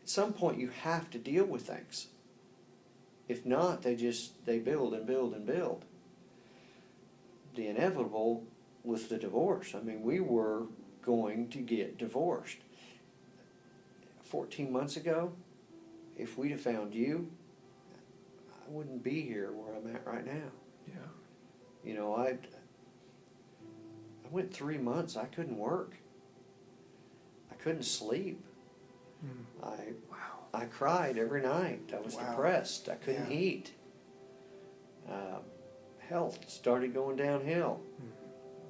at some point you have to deal with things. If not, they build and build and build. The inevitable was the divorce. I mean, we were going to get divorced. 14 months ago, if we'd have found you, I wouldn't be here where I'm at right now. Yeah. You know, I went 3 months, I couldn't work. I couldn't sleep. Wow. I cried every night. I was depressed. I couldn't eat. Health started going downhill.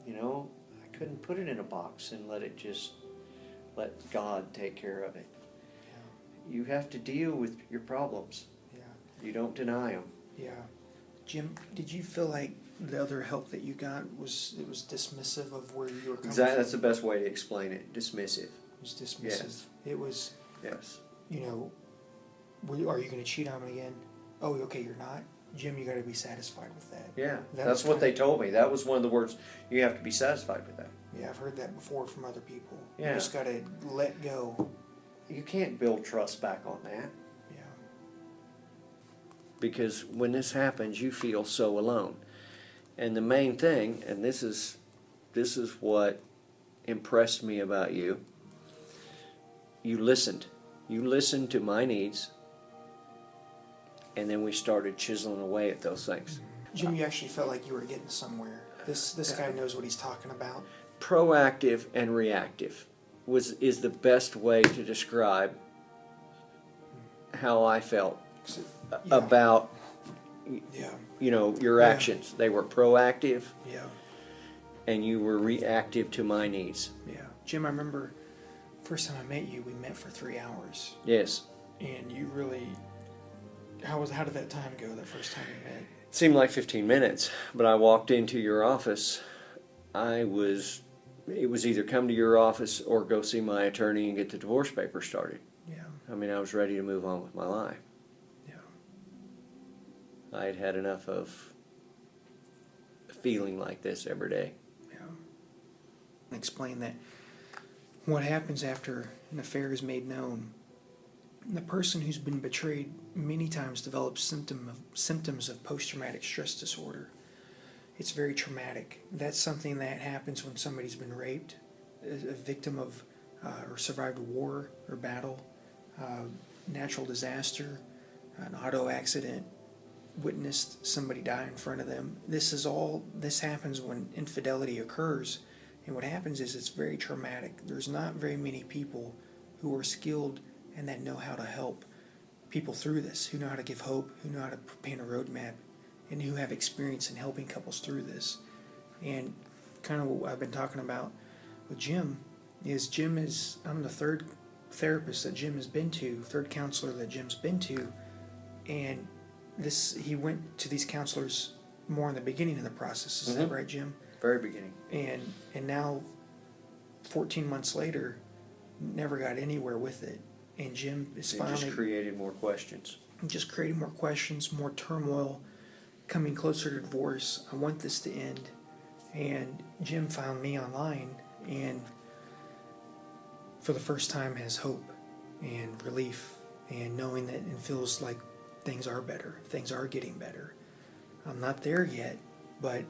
You know, I couldn't put it in a box and let God take care of it. You have to deal with your problems. Yeah. You don't deny them. Yeah. Jim, did you feel like the other help that you got was dismissive of where you were coming Exactly. from? That's the best way to explain it. Dismissive. It was dismissive. Yes. It was, Yes. you know, are you going to cheat on me again? Oh, okay, you're not? Jim, you got to be satisfied with that. Yeah. That That's was what they kinda- told me. That was one of the words. You have to be satisfied with that. Yeah, I've heard that before from other people. Yeah. You just got to let go. You can't build trust back on that. Yeah. Because when this happens, you feel so alone. And the main thing, and this is what impressed me about you, you listened. You listened to my needs, and then we started chiseling away at those things. Jim, you actually felt like you were getting somewhere. This guy knows what he's talking about. Proactive and reactive is the best way to describe how I felt Yeah. about Yeah. your Yeah. actions. They were proactive, Yeah. and you were reactive to my needs. Yeah. Jim, I remember first time I met you, we met for 3 hours. Yes. And you really, how did that time go, that first time we met? It seemed like 15 minutes, but I walked into your office. It was either come to your office or go see my attorney and get the divorce papers started. Yeah. I mean, I was ready to move on with my life. Yeah. I had had enough of feeling like this every day. Yeah. Explain that what happens after an affair is made known, the person who's been betrayed many times develops symptoms of post-traumatic stress disorder. It's very traumatic. That's something that happens when somebody's been raped, a victim of or survived a war or battle, natural disaster, an auto accident, witnessed somebody die in front of them. This happens when infidelity occurs, and what happens is it's very traumatic. There's not very many people who are skilled and that know how to help people through this, who know how to give hope, who know how to paint a roadmap, and who have experience in helping couples through this. And kind of what I've been talking about with Jim is I'm the third therapist that Jim has been to, third counselor that Jim's been to, and he went to these counselors more in the beginning of the process. Is that right, Jim? Very beginning. And now 14 months later, never got anywhere with it. And Jim is finally just created more questions. Just creating more questions, more turmoil, coming closer to divorce. I want this to end. And Jim found me online, and for the first time has hope and relief, and knowing that it feels like things are better, things are getting better. I'm not there yet, but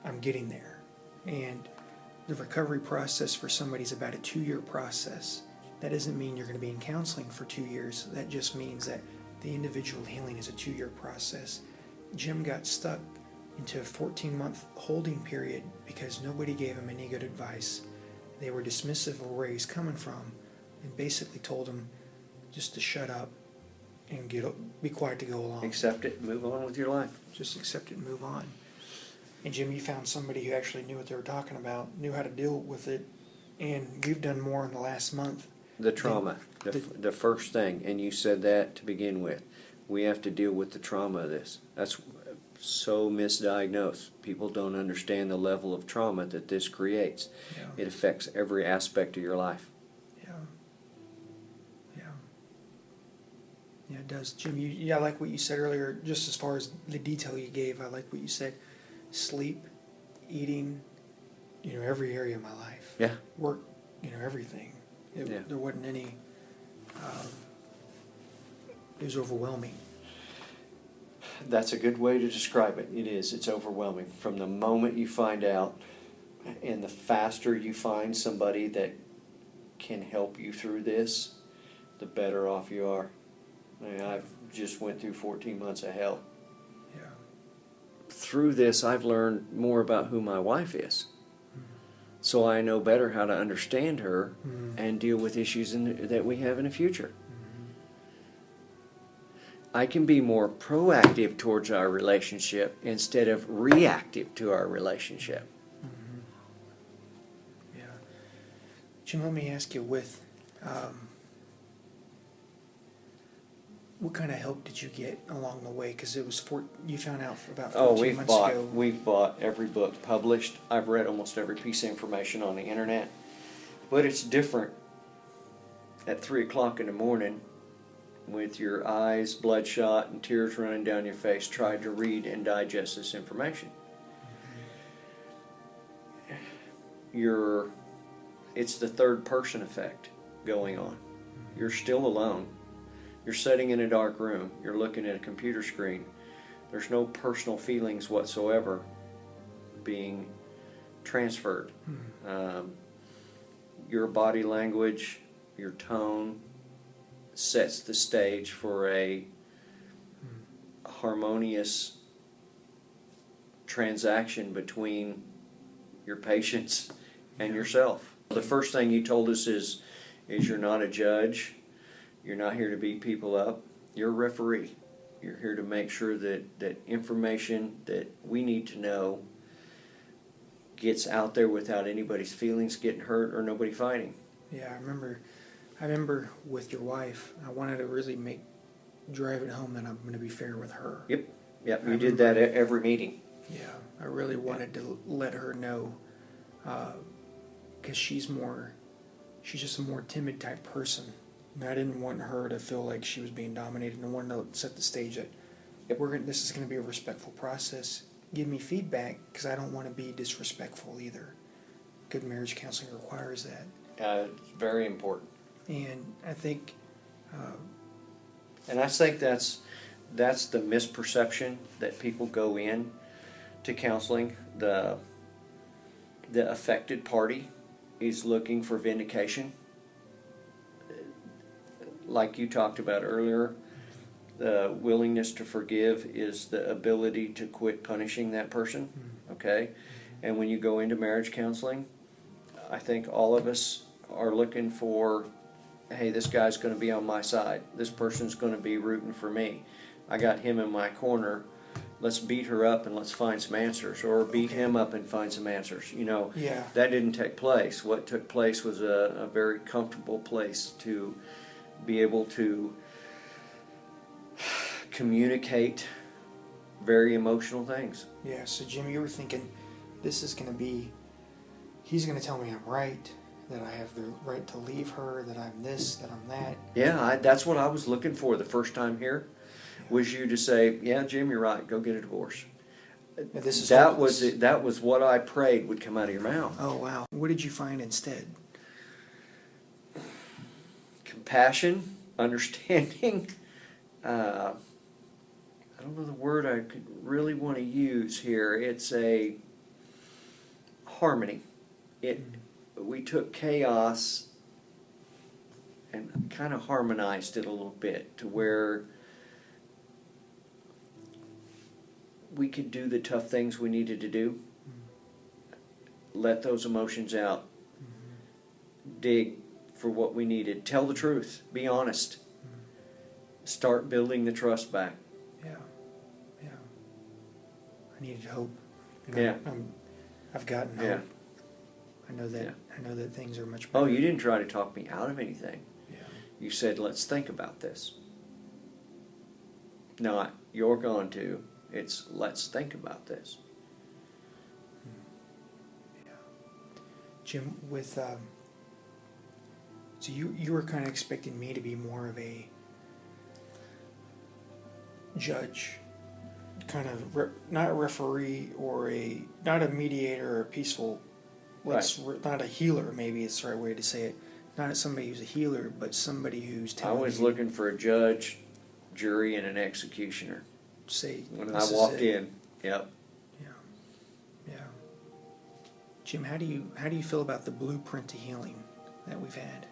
I'm getting there. And the recovery process for somebody is about a 2-year process. That doesn't mean you're going to be in counseling for 2 years. That just means that the individual healing is a 2-year process. Jim got stuck into a 14-month holding period because nobody gave him any good advice. They were dismissive of where he's coming from and basically told him just to shut up and be quiet to go along. Accept it and move on with your life. Just accept it and move on. And Jim, you found somebody who actually knew what they were talking about, knew how to deal with it, and we've done more in the last month. The trauma, the first thing, and you said that to begin with. We have to deal with the trauma of this. That's so misdiagnosed. People don't understand the level of trauma that this creates. Yeah. It affects every aspect of your life. Yeah. Yeah. Yeah, it does. Jim, I like what you said earlier, just as far as the detail you gave. I like what you said. Sleep, eating, every area of my life. Yeah. Work, everything. There wasn't any It was overwhelming. That's a good way to describe it. It is. It's overwhelming. From the moment you find out, and the faster you find somebody that can help you through this, the better off you are. I mean, I've just went through 14 months of hell. Yeah. Through this, I've learned more about who my wife is. So I know better how to understand her and deal with issues that we have in the future. I can be more proactive towards our relationship instead of reactive to our relationship. Yeah. Jim, let me ask you, what kind of help did you get along the way? Because it was you found out for about 14 months ago. We've bought every book published. I've read almost every piece of information on the internet. But it's different at 3 o'clock in the morning with your eyes bloodshot and tears running down your face, trying to read and digest this information. It's the third person effect going on. You're still alone. You're sitting in a dark room. You're looking at a computer screen. There's no personal feelings whatsoever being transferred. Your body language, your tone sets the stage for a harmonious transaction between your patients and yourself. The first thing you told us is you're not a judge. You're not here to beat people up. You're a referee. You're here to make sure that information that we need to know gets out there without anybody's feelings getting hurt or nobody fighting. Yeah, I remember with your wife, I wanted to really drive it home that I'm going to be fair with her. Yep. You did that at every meeting. Yeah, I really wanted to let her know, because she's just a more timid type person. And I didn't want her to feel like she was being dominated. And I wanted to set the stage that this is going to be a respectful process. Give me feedback, because I don't want to be disrespectful either. Good marriage counseling requires that. It's very important. And I think, that's the misperception that people go in to counseling. The affected party is looking for vindication. Like you talked about earlier, the willingness to forgive is the ability to quit punishing that person. Okay? And when you go into marriage counseling, I think all of us are looking for, hey, this guy's going to be on my side. This person's going to be rooting for me. I got him in my corner. Let's beat her up and let's find some answers. Or beat him up and find some answers. That didn't take place. What took place was a very comfortable place to be able to communicate very emotional things. Yeah, so Jim, you were thinking, he's going to tell me I'm right, that I have the right to leave her, that I'm this, that I'm that. Yeah, that's what I was looking for the first time here, was you to say, yeah, Jim, you're right, go get a divorce. That was what I prayed would come out of your mouth. Oh, wow. What did you find instead? Compassion, understanding. I don't know the word I could really want to use here. It's a harmony. We took chaos and kind of harmonized it a little bit to where we could do the tough things we needed to do. Let those emotions out. Dig for what we needed. Tell the truth. Be honest. Start building the trust back. Yeah. I needed hope. I've gotten hope. Yeah. I know that things are much better. Oh, you didn't try to talk me out of anything. Yeah. You said, let's think about this. Not, you're going to. It's, let's think about this. Yeah. Jim, so you were kind of expecting me to be more of a judge, kind of not a referee or not a mediator or a peaceful, not a healer, maybe it's the right way to say it. Not somebody who's a healer, but somebody who's telling I was you, looking for a judge jury and an executioner. Say, When I this is walked it. in, yep. Yeah, yeah. Jim, how do you feel about the blueprint to healing that we've had?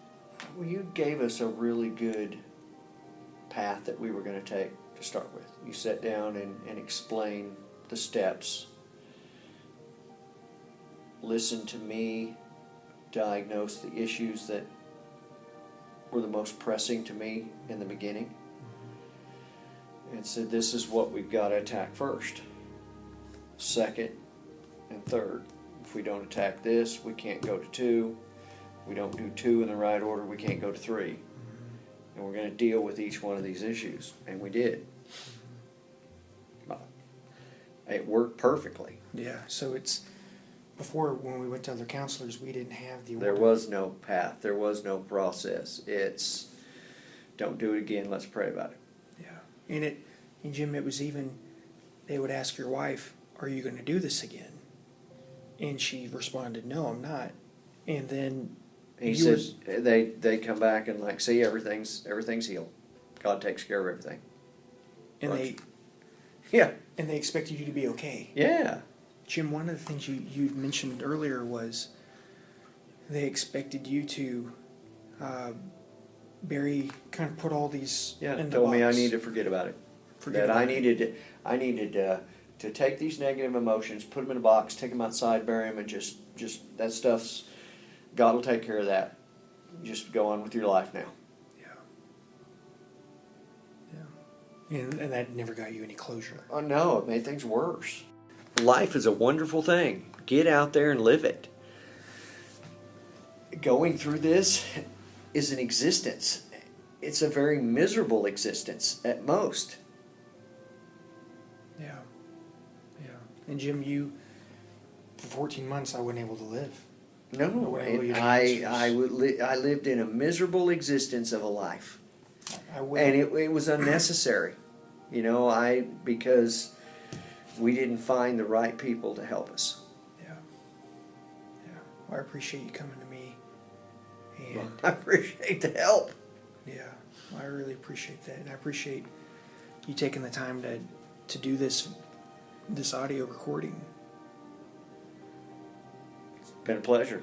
Well, you gave us a really good path that we were going to take to start with. You sat down and explained the steps, listened to me, diagnosed the issues that were the most pressing to me in the beginning, and said this is what we've got to attack first, second, and third. If we don't attack this, we can't go to 2. We don't do 2 in the right order, we can't go to 3. And we're going to deal with each one of these issues. And we did. It worked perfectly. Yeah, so it's, before when we went to other counselors, we didn't have the order. There was no path. There was no process. It's, don't do it again, let's pray about it. Yeah, and Jim, it was even, they would ask your wife, are you going to do this again? And she responded, no, I'm not. And then He you said, they come back and like, see, everything's healed. God takes care of everything. and Right. they Yeah. expected you to be okay. Yeah. Jim, one of the things you mentioned earlier was they expected you to, Barry kind of put all these Yeah. in the Told me I box. need to forget about it. Forget That about I it. needed to take these negative emotions, put them in a box, take them outside, bury them, and just that stuff's, God will take care of that. Just go on with your life now. Yeah. And that never got you any closure. Oh no, it made things worse. Life is a wonderful thing. Get out there and live it. Going through this is an existence. It's a very miserable existence at most. Yeah. Yeah. And Jim, for 14 months, I wasn't able to live. No, Well, you know, I lived in a miserable existence of a life. I And wouldn't. it was unnecessary, you know, because we didn't find the right people to help us. Yeah. Yeah. Well, I appreciate you coming to me. And I appreciate the help. yeah, I really appreciate that. And I appreciate you taking the time to do this audio recording. It's been a pleasure.